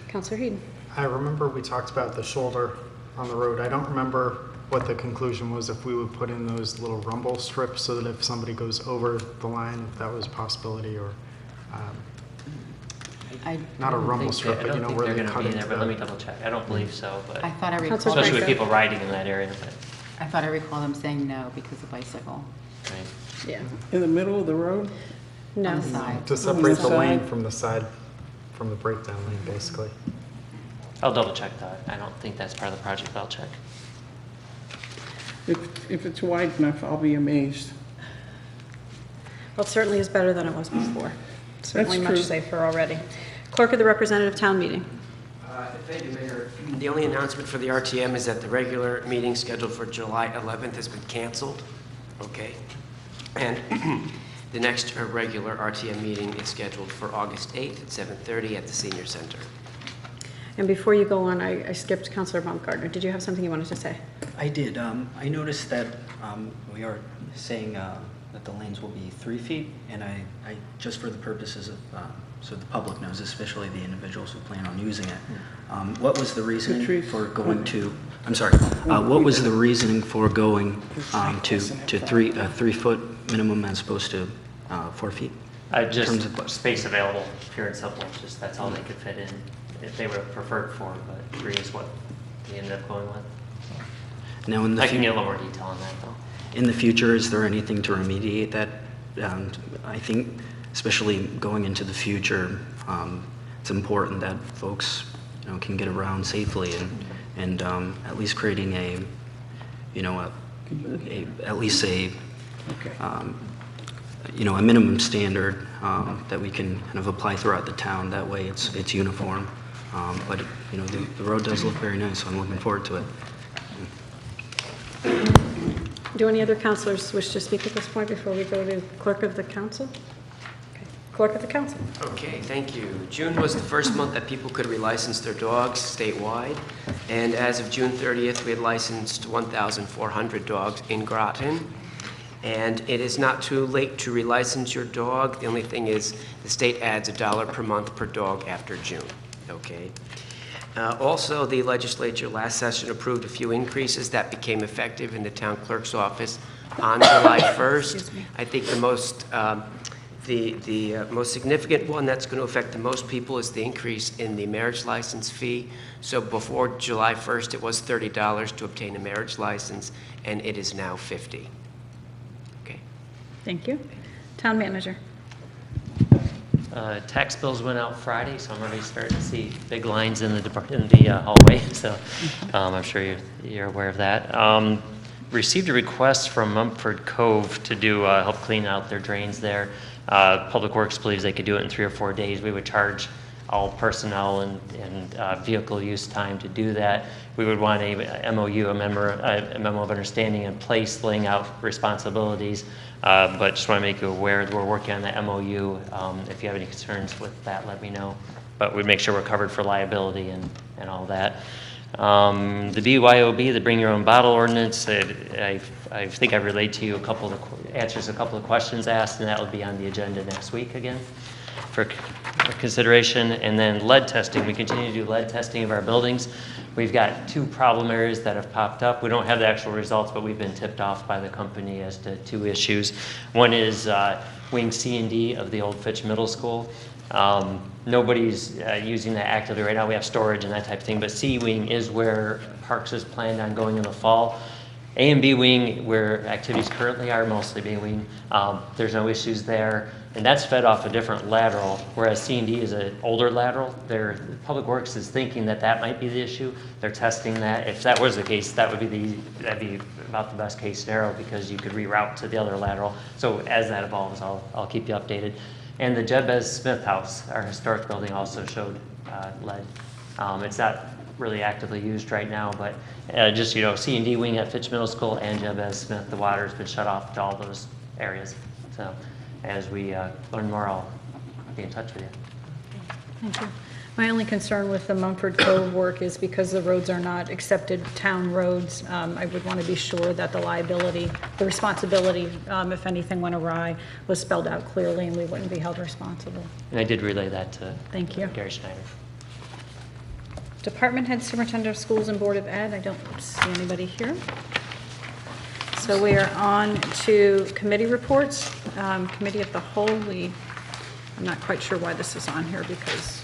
Speaker 1: Councilor Heed.
Speaker 7: I remember we talked about the shoulder on the road. I don't remember what the conclusion was, if we would put in those little rumble strips so that if somebody goes over the line, if that was a possibility, or not a rumble strip, but you know where they cut into
Speaker 8: there, but let me double check. I don't believe so, but
Speaker 12: I thought I recalled,
Speaker 1: Councilor
Speaker 8: especially with
Speaker 1: Franco.
Speaker 8: people riding in that area. But,
Speaker 12: I thought I recall them saying no because of bicycle
Speaker 8: right.
Speaker 1: Yeah.
Speaker 10: In the middle of the road?
Speaker 1: No.
Speaker 12: on the side.
Speaker 7: to separate the
Speaker 10: side.
Speaker 7: lane from the side, from the breakdown lane, basically.
Speaker 8: I'll double check that. I don't think that's part of the project, but I'll check.
Speaker 10: If it's wide enough, I'll be amazed.
Speaker 1: Well, it certainly is better than it was before. Certainly much
Speaker 10: true.
Speaker 1: safer already. Clerk of the Representative Town Meeting.
Speaker 2: Thank you, Mayor. The only announcement for the RTM is that the regular meeting scheduled for July 11th has been canceled. Okay. And the next regular RTM meeting is scheduled for August 8th at 7:30 at the Senior Center.
Speaker 1: And before you go on, I skipped Councilor Baumgartner. Did you have something you wanted to say?
Speaker 11: I did. I noticed that we are saying that the lanes will be 3 feet, and I just for the purposes of, so the public knows, especially the individuals who plan on using it, what was the reasoning for going to, I'm sorry, what was the reasoning for going to 3 foot minimum as opposed to 4 feet?
Speaker 8: Just
Speaker 11: In terms of what?
Speaker 8: space available, pure and simple. Just that's all they could fit in. If they would have preferred 4, but 3 is what they ended up going with.
Speaker 11: Now, in the
Speaker 8: I can get a little more detail on that though.
Speaker 11: In the future, is there anything to remediate that? I think, especially going into the future, it's important that folks, can get around safely and at least creating at least a minimum standard that we can kind of apply throughout the town. That way it's uniform. But the road does look very nice, so I'm looking forward to it.
Speaker 1: Do any other councilors wish to speak at this point before we go to clerk of the council? Okay. Clerk of the council.
Speaker 2: Okay, thank you. June was the first month that people could relicense their dogs statewide, and as of June 30th, we had licensed 1,400 dogs in Groton. And it is not too late to relicense your dog. The only thing is the state adds $1 per month per dog after June, okay? Also, the legislature last session approved a few increases that became effective in the town clerk's office on July 1st. I think the most significant one that's going to affect the most people is the increase in the marriage license fee. So before July 1st, it was $30 to obtain a marriage license, and it is now $50. Okay.
Speaker 1: Thank you. Town manager.
Speaker 8: Tax bills went out Friday, so I'm already starting to see big lines in the hallway. So I'm sure you're aware of that. Received a request from Mumford Cove to do help clean out their drains there. Public Works believes they could do it in 3 or 4 days. We would charge all personnel and vehicle use time to do that. We would want a MOU, a memo of understanding in place, laying out responsibilities. But just want to make you aware that we're working on the MOU. If you have any concerns with that, let me know. But we'd make sure we're covered for liability and all that. The BYOB, the Bring Your Own Bottle Ordinance, I think I relayed to you answers a couple of questions asked, and that will be on the agenda next week again for consideration. And then lead testing. We continue to do lead testing of our buildings. We've got 2 problem areas that have popped up. We don't have the actual results, but we've been tipped off by the company as to 2 issues. One is wing C and D of the old Fitch Middle School. Nobody's using that actively right now. We have storage and that type of thing, but C wing is where Parks is planned on going in the fall. A and B wing, where activities currently are, mostly B wing, there's no issues there. And that's fed off a different lateral, whereas C and D is an older lateral. Public Works is thinking that might be the issue. They're testing that. If that was the case, that'd be about the best case scenario, because you could reroute to the other lateral. So as that evolves, I'll keep you updated. And the Jebez Smith House, our historic building, also showed lead. It's not really actively used right now, but just C and D wing at Fitch Middle School and Jebez Smith, the water's been shut off to all those areas. So as we learn more, I'll be in touch with you.
Speaker 1: Thank you. My only concern with the Mumford Cove work is because the roads are not accepted town roads. I would want to be sure that the responsibility, if anything went awry, was spelled out clearly and we wouldn't be held responsible.
Speaker 8: And I did relay that to
Speaker 1: Thank you.
Speaker 8: Gary Schneider.
Speaker 1: Department Head, Superintendent of Schools, and Board of Ed. I don't see anybody here. So we are on to committee reports. Committee of the Whole, I'm not quite sure why this is on here, because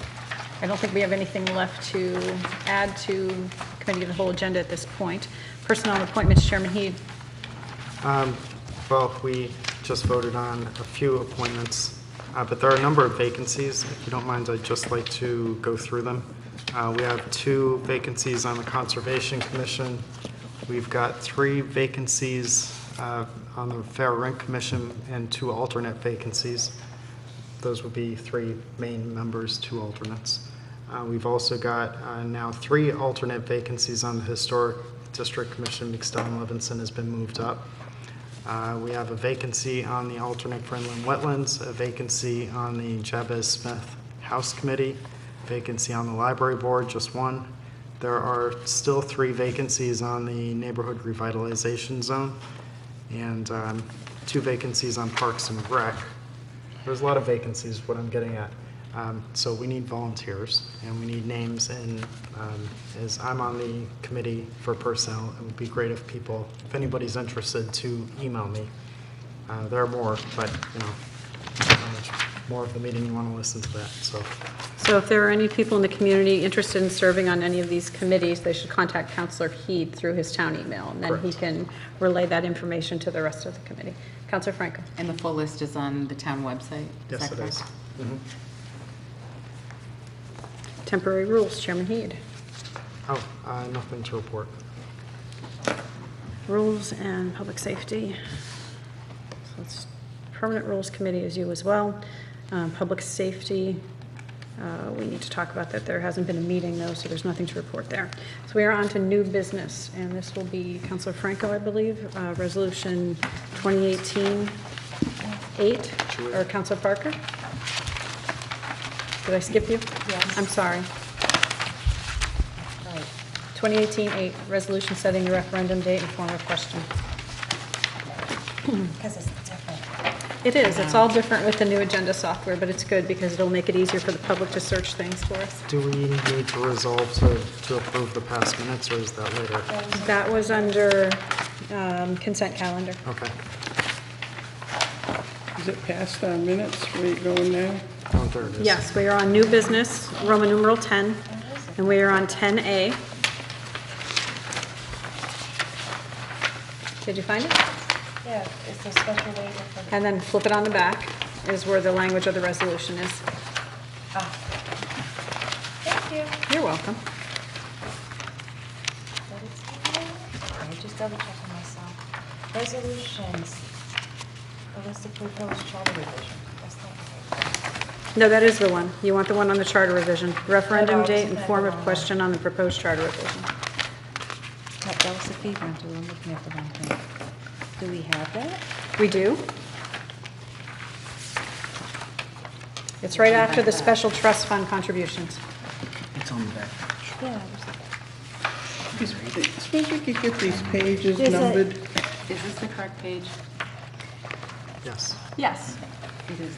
Speaker 1: I don't think we have anything left to add to Committee of the Whole agenda at this point. Personnel appointments, Chairman Heed.
Speaker 7: Well, we just voted on a few appointments, but there are a number of vacancies. If you don't mind, I'd just like to go through them. We have 2 vacancies on the Conservation Commission. We've got 3 vacancies on the Fair Rent Commission and 2 alternate vacancies. Those would be 3 main members, 2 alternates. We've also got now 3 alternate vacancies on the Historic District Commission. McStell and Levinson has been moved up. We have a vacancy on the alternate for Inland Wetlands, a vacancy on the Jabez Smith House Committee, vacancy on the Library Board, just 1. There are still 3 vacancies on the Neighborhood Revitalization Zone, and 2 vacancies on Parks and Rec. There's a lot of vacancies, what I'm getting at. So we need volunteers, and we need names, and as I'm on the committee for personnel, it would be great if anybody's interested, to email me. There are more, but how much more of the meeting you want to listen to that.
Speaker 1: So if there are any people in the community interested in serving on any of these committees, they should contact Councilor Heed through his town email, and then
Speaker 7: Correct.
Speaker 1: he can relay that information to the rest of the committee. Councilor Franco.
Speaker 12: And the full list is on the town website?
Speaker 7: Yes,
Speaker 12: that
Speaker 7: it is.
Speaker 12: correct?
Speaker 1: Temporary rules, Chairman Heed.
Speaker 7: Oh, nothing to report.
Speaker 1: Rules and Public Safety. So it's Permanent Rules Committee is you as well. Public Safety, we need to talk about that. There hasn't been a meeting though, so there's nothing to report there. So we are on to new business, and this will be Councilor Franco, I believe, Resolution 2018-8, or Councilor Parker? Did I skip you?
Speaker 9: Yes.
Speaker 1: I'm sorry.
Speaker 9: Right.
Speaker 1: 2018-8, resolution setting the referendum date and form of question.
Speaker 9: Because it's different.
Speaker 1: It is, it's all different with the new agenda software, but it's good because it'll make it easier for the public to search things for us.
Speaker 7: Do we need to resolve to approve the past minutes, or is that later?
Speaker 1: That was under consent calendar.
Speaker 7: Okay.
Speaker 10: Is it past our minutes? Where you going now?
Speaker 7: Oh, there it is.
Speaker 1: Yes, we are on new business, Roman numeral 10, and we are on 10A. Did you find it?
Speaker 9: Yeah, it's a special waiver for the...
Speaker 1: And then flip it on the back is where the language of the resolution is.
Speaker 9: Thank you.
Speaker 1: You're welcome.
Speaker 9: I just double checking myself. Resolutions. Oh, that's the proposed charter revision. That's not right.
Speaker 1: No, that is the one. You want the one on the charter revision. Referendum
Speaker 9: No,
Speaker 1: date
Speaker 9: it's
Speaker 1: and
Speaker 9: not
Speaker 1: form
Speaker 9: the
Speaker 1: of
Speaker 9: wrong
Speaker 1: question on the proposed charter revision.
Speaker 9: That was the fee rental. I'm looking at the wrong thing. Do we have that?
Speaker 1: We do. It's right after the special trust fund contributions.
Speaker 11: It's on the back.
Speaker 9: Yeah.
Speaker 10: Suppose we could get these pages
Speaker 9: There's a-
Speaker 10: numbered?
Speaker 12: Is this the correct page?
Speaker 7: Yes.
Speaker 1: Yes.
Speaker 12: It is.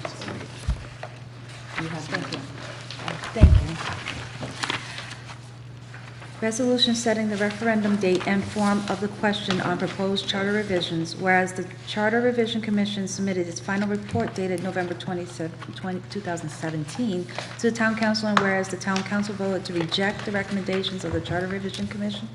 Speaker 9: You have, thank you. Thank you. Resolution setting the referendum date and form of the question on proposed charter revisions, whereas the Charter Revision Commission submitted its final report dated November 2017 to the Town Council, and whereas the Town Council voted to reject the recommendations of the Charter Revision Commission,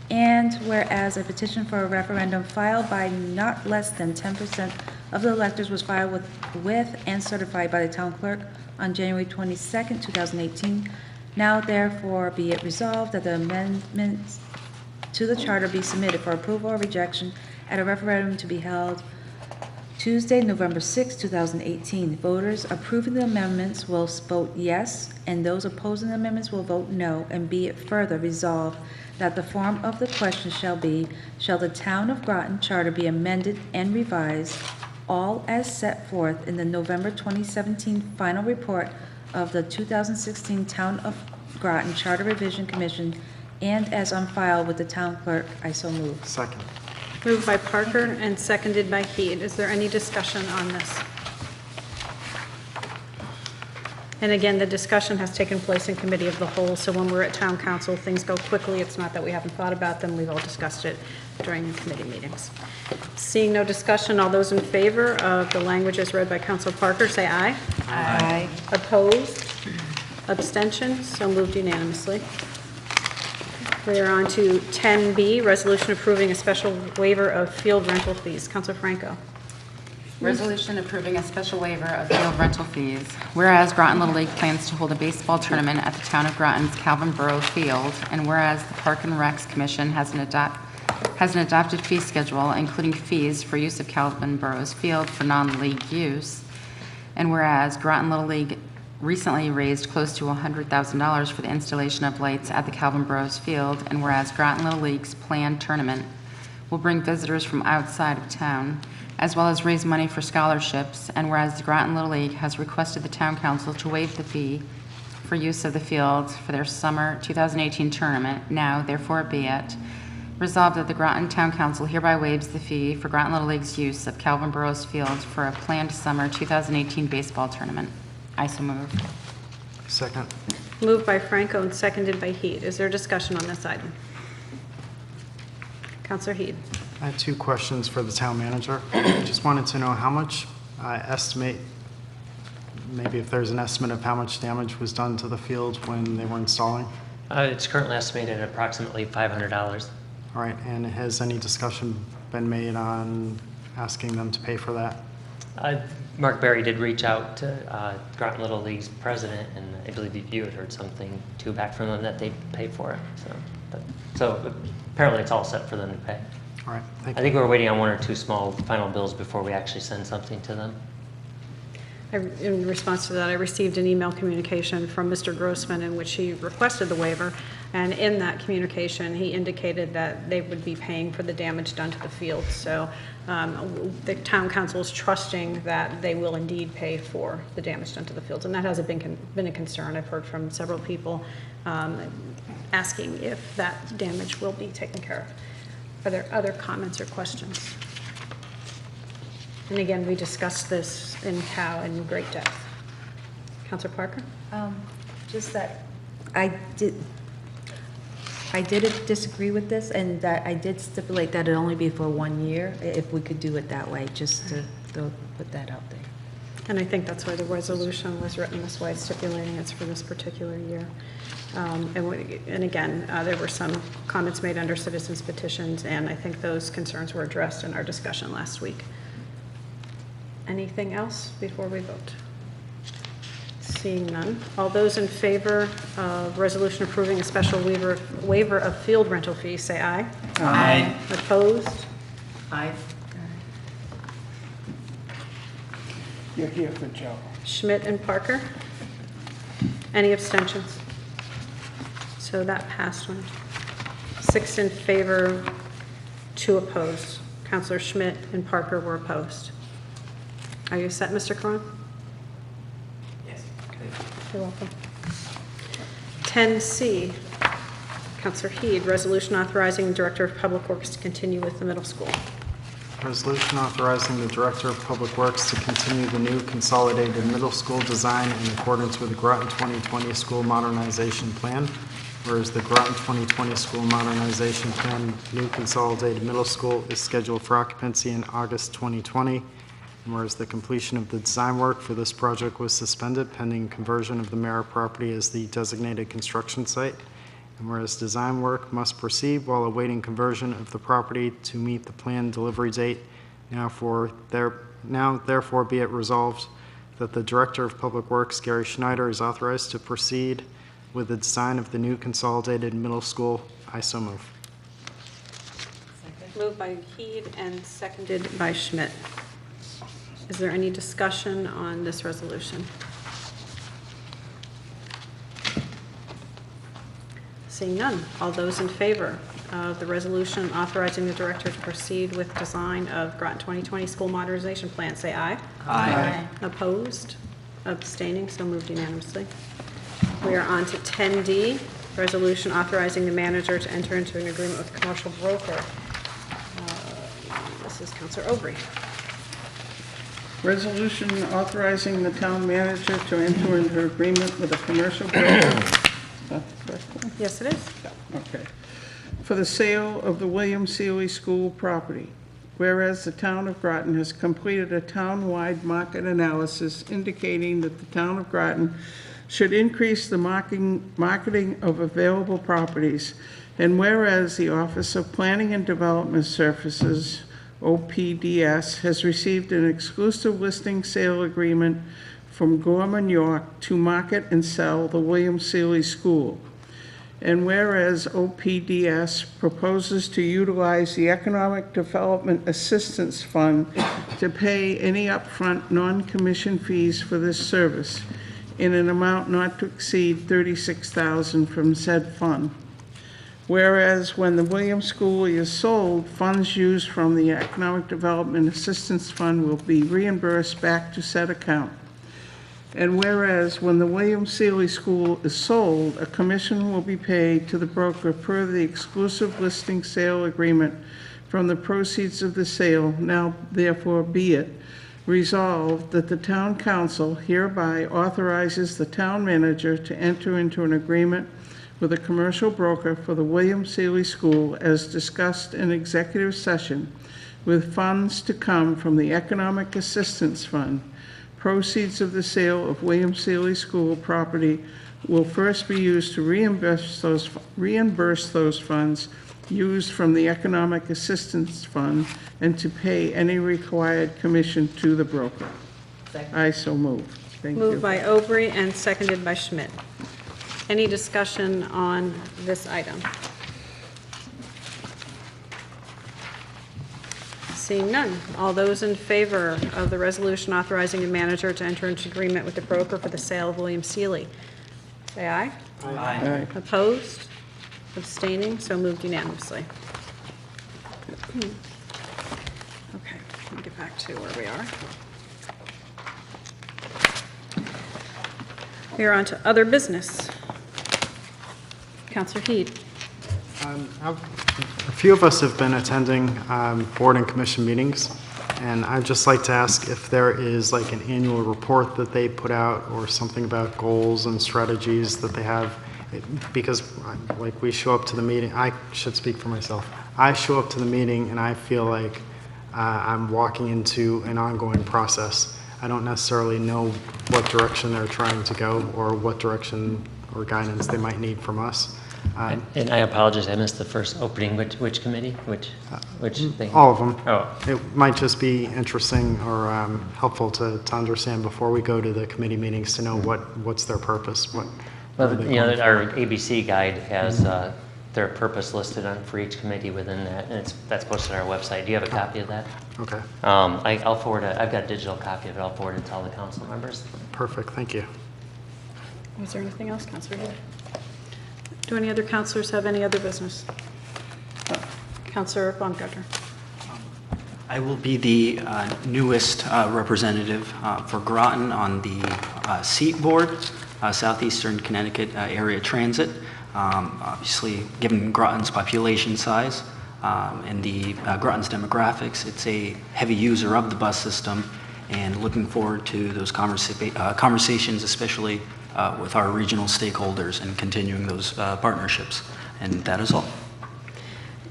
Speaker 9: and whereas a petition for a referendum filed by not less than 10% of the electors was filed with and certified by the Town Clerk on January 22nd, 2018, now therefore be it resolved that the amendments to the charter be submitted for approval or rejection at a referendum to be held Tuesday, November 6, 2018. Voters approving the amendments will vote yes, and those opposing the amendments will vote no, and be it further resolved that the form of the question shall be, shall the Town of Groton Charter be amended and revised, all as set forth in the November 2017 final report of the 2016 Town of Groton Charter Revision Commission, and as on file with the Town Clerk. I so move.
Speaker 7: Second.
Speaker 1: Moved by Parker and seconded by Heed. Is there any discussion on this? And again, the discussion has taken place in committee of the whole, so when we're at Town Council, things go quickly. It's not that we haven't thought about them. We've all discussed it during the committee meetings. Seeing no discussion, all those in favor of the language as read by Councilor Parker, say aye.
Speaker 9: Aye.
Speaker 1: Opposed? Abstentions? So moved unanimously. We are on to 10B, resolution approving a special waiver of field rental fees. Councilor Franco.
Speaker 12: Resolution approving a special waiver of field rental fees. Whereas Groton Little League plans to hold a baseball tournament at the Town of Groton's Calvin Borough Field, and whereas the Park and Recs Commission has an adopted fee schedule, including fees for use of Calvin Borough's field for non-league use, and whereas Groton Little League recently raised close to $100,000 for the installation of lights at the Calvin Borough's field, and whereas Groton Little League's planned tournament will bring visitors from outside of town, as well as raise money for scholarships, and whereas the Groton Little League has requested the Town Council to waive the fee for use of the field for their summer 2018 tournament, now therefore be it resolved that the Groton Town Council hereby waives the fee for Groton Little League's use of Calvin Borough's field for a planned summer 2018 baseball tournament. I so move.
Speaker 7: Second.
Speaker 1: Moved by Franco and seconded by Heed. Is there discussion on this item? Councilor Heed.
Speaker 7: I had two questions for the town manager. Just wanted to know how much estimate, maybe if there's an estimate of how much damage was done to the field when they were installing.
Speaker 8: It's currently estimated at approximately $500.
Speaker 7: All right, and has any discussion been made on asking them to pay for that?
Speaker 8: Mark Berry did reach out to Groton Little League's president, and I believe you had heard something too back from them that they pay for it. So apparently it's all set for them to pay.
Speaker 7: All right, thank
Speaker 8: I
Speaker 7: you.
Speaker 8: think we're waiting on one or two small final bills before we actually send something to them.
Speaker 1: In response to that, I received an email communication from Mr. Grossman in which he requested the waiver, and in that communication, he indicated that they would be paying for the damage done to the field. So the town council is trusting that they will indeed pay for the damage done to the fields, and that hasn't been a concern. I've heard from several people asking if that damage will be taken care of. Are there other comments or questions? And again, we discussed this in great depth. Councilor Parker?
Speaker 9: Just that I did disagree with this, and that I did stipulate that it only be for 1 year, if we could do it that way, just to put that out there.
Speaker 1: And I think that's why the resolution was written this way, stipulating it's for this particular year. And again, there were some comments made under citizens petitions, and I think those concerns were addressed in our discussion last week. Anything else before we vote? Seeing none. All those in favor of resolution approving a special waiver of field rental fees, say aye.
Speaker 12: Aye.
Speaker 1: Opposed?
Speaker 13: Aye.
Speaker 10: You're here for Joe.
Speaker 1: Schmidt and Parker? Any abstentions? So that passed one. 6 in favor, 2 opposed. Councilor Schmidt and Parker were opposed. Are you set, Mr. Cron?
Speaker 2: Yes.
Speaker 1: You're welcome. 10C, Councilor Heed, resolution authorizing the Director of Public Works to continue with the middle school.
Speaker 7: Resolution authorizing the Director of Public Works to continue the new consolidated middle school design in accordance with the Groton 2020 School Modernization Plan. Whereas the Groton 2020 School Modernization Plan new consolidated middle school is scheduled for occupancy in August 2020. And whereas the completion of the design work for this project was suspended pending conversion of the Mara property as the designated construction site. And whereas design work must proceed while awaiting conversion of the property to meet the planned delivery date, now therefore be it resolved that the Director of Public Works, Gary Schneider, is authorized to proceed with the design of the new consolidated middle school. I so move.
Speaker 1: Moved by Heed and seconded by Schmidt. Is there any discussion on this resolution? Seeing none. All those in favor of the resolution authorizing the Director to proceed with design of Groton 2020 School Modernization Plan, say aye.
Speaker 12: Aye.
Speaker 1: Opposed? Abstaining? So moved unanimously. We are on to 10D, resolution authorizing the manager to enter into an agreement with a commercial broker. This is Councilor Aubry.
Speaker 10: Resolution authorizing the town manager to enter into agreement with a commercial broker. Is that the correct one?
Speaker 1: Yes, it is.
Speaker 10: Okay. For the sale of the William Seeley School property. Whereas the town of Groton has completed a town-wide market analysis indicating that the town of Groton should increase the marketing of available properties. And whereas the Office of Planning and Development Services, OPDS, has received an exclusive listing sale agreement from Gorman York to market and sell the William Seeley School. And whereas OPDS proposes to utilize the Economic Development Assistance Fund to pay any upfront non-commission fees for this service in an amount not to exceed $36,000 from said fund. Whereas when the Williams School is sold, funds used from the Economic Development Assistance Fund will be reimbursed back to said account. And whereas when the William Seeley School is sold, a commission will be paid to the broker per the exclusive listing sale agreement from the proceeds of the sale. Now therefore be it resolved that the town council hereby authorizes the town manager to enter into an agreement with a commercial broker for the William Seeley School as discussed in executive session, with funds to come from the Economic Assistance Fund. Proceeds of the sale of William Seeley School property will first be used to reimburse those funds used from the Economic Assistance Fund and to pay any required commission to the broker. I so move. Thank you.
Speaker 1: Moved by Aubrey and seconded by Schmidt. Any discussion on this item? Seeing none. All those in favor of the resolution authorizing the manager to enter into agreement with the broker for the sale of William Seeley, say aye.
Speaker 10: Aye.
Speaker 1: Opposed? Abstaining? So moved unanimously. Okay, let me get back to where we are. We are on to other business. Counselor Heed.
Speaker 7: A few of us have been attending board and commission meetings, and I'd just like to ask if there is like an annual report that they put out or something about goals and strategies that they have, because like we show up to the meeting, I should speak for myself. I show up to the meeting and I feel like I'm walking into an ongoing process. I don't necessarily know what direction they're trying to go or what direction or guidance they might need from us.
Speaker 8: And I apologize, I missed the first opening. Which committee? Which thing?
Speaker 7: All of them.
Speaker 8: Oh.
Speaker 7: It might just be interesting or helpful to understand before we go to the committee meetings to know what's their purpose. What
Speaker 8: Well,
Speaker 7: are they
Speaker 8: you know,
Speaker 7: going
Speaker 8: our ABC guide has their purpose listed on for each committee within that, and that's posted on our website. Do you have a copy of that?
Speaker 7: for? Okay,
Speaker 8: I'll forward it. I've got a digital copy of it. I'll forward it to all the council members.
Speaker 7: perfect, thank you.
Speaker 1: Was there anything else, Counselor Heed? Do any other counselors have any other business? Counselor Baumgartner.
Speaker 11: I will be the newest representative for Groton on the seat board, Southeastern Connecticut Area Transit. Obviously, given Groton's population size and the Groton's demographics, it's a heavy user of the bus system, and looking forward to those conversations, especially with our regional stakeholders and continuing those partnerships. And that is all.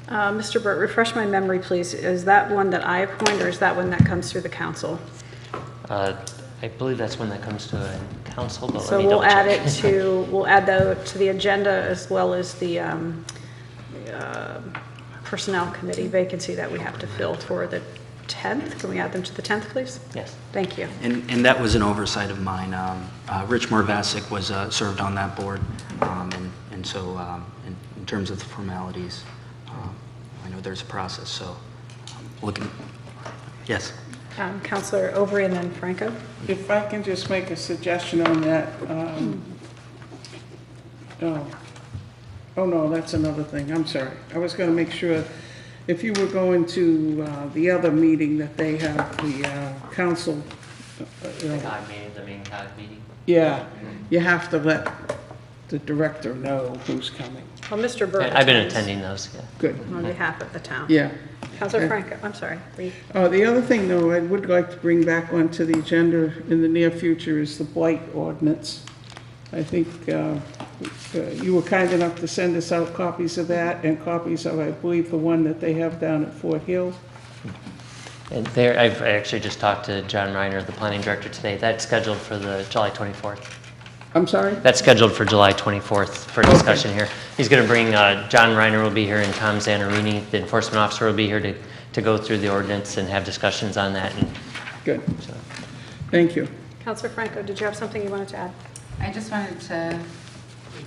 Speaker 1: Mr. Burt, refresh my memory, please. Is that one that I appoint, or is that one that comes through the council?
Speaker 8: I believe that's when that comes to a council, but
Speaker 1: So
Speaker 8: let me
Speaker 1: we'll
Speaker 8: double
Speaker 1: add
Speaker 8: check.
Speaker 1: it to, we'll add that to the agenda as well as the personnel committee vacancy that we have to fill for the 10th. Can we add them to the 10th, please?
Speaker 8: Yes.
Speaker 1: Thank you.
Speaker 11: And that was an oversight of mine. Rich Morvasic was served on that board, and so in terms of the formalities, I know there's a process, so looking, yes.
Speaker 1: Counselor Aubrey and then Franco.
Speaker 10: If I can just make a suggestion on that. Oh, no, that's another thing. I'm sorry. I was going to make sure, if you were going to the other meeting that they have, the council,
Speaker 8: The COG meeting, the main COG meeting.
Speaker 10: yeah, you have to let the director know who's coming.
Speaker 1: Well, Mr. Burt.
Speaker 8: I've been
Speaker 1: attends
Speaker 8: attending those, yeah.
Speaker 10: Good,
Speaker 1: on behalf of the town.
Speaker 10: yeah.
Speaker 1: Counselor Franco, I'm sorry.
Speaker 10: The other thing, though, I would like to bring back onto the agenda in the near future is the Blight Ordinance. I think you were kind enough to send us out copies of that and copies of, I believe, the one that they have down at Fort Hill.
Speaker 8: And there, I actually just talked to John Reiner, the planning director, today. That's scheduled for the July 24th.
Speaker 10: I'm sorry?
Speaker 8: That's scheduled for July 24th for discussion here. He's going to bring, John Reiner will be here and Tom Zanarini, the enforcement officer, will be here to go through the ordinance and have discussions on that. And
Speaker 10: Good.
Speaker 8: so.
Speaker 10: Thank you.
Speaker 1: Counselor Franco, did you have something you wanted to add?
Speaker 12: I just wanted to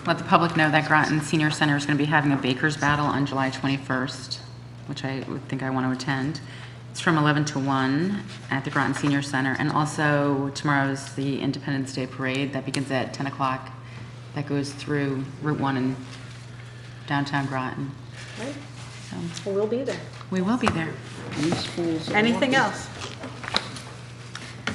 Speaker 12: let the public know that Groton Senior Center is going to be having a baker's battle on July 21st, which I would think I want to attend. It's from 11 to 1 at the Groton Senior Center. And also tomorrow is the Independence Day Parade that begins at 10 o'clock. That goes through Route 1 in downtown Groton.
Speaker 1: Right.
Speaker 12: So
Speaker 1: Well, we'll be there.
Speaker 12: we will be there.
Speaker 10: These schools are
Speaker 1: Anything
Speaker 10: lucky.
Speaker 1: else?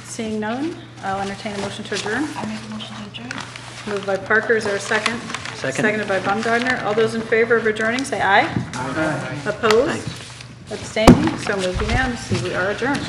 Speaker 1: Seeing none, I'll entertain a motion to adjourn.
Speaker 9: I make a motion to adjourn.
Speaker 1: Moved by Parker, is there a second?
Speaker 11: Second.
Speaker 1: Seconded by Baumgartner. All those in favor of adjourning, say aye. Aye. Opposed? Abstaining? So moved unanimously. We are adjourned.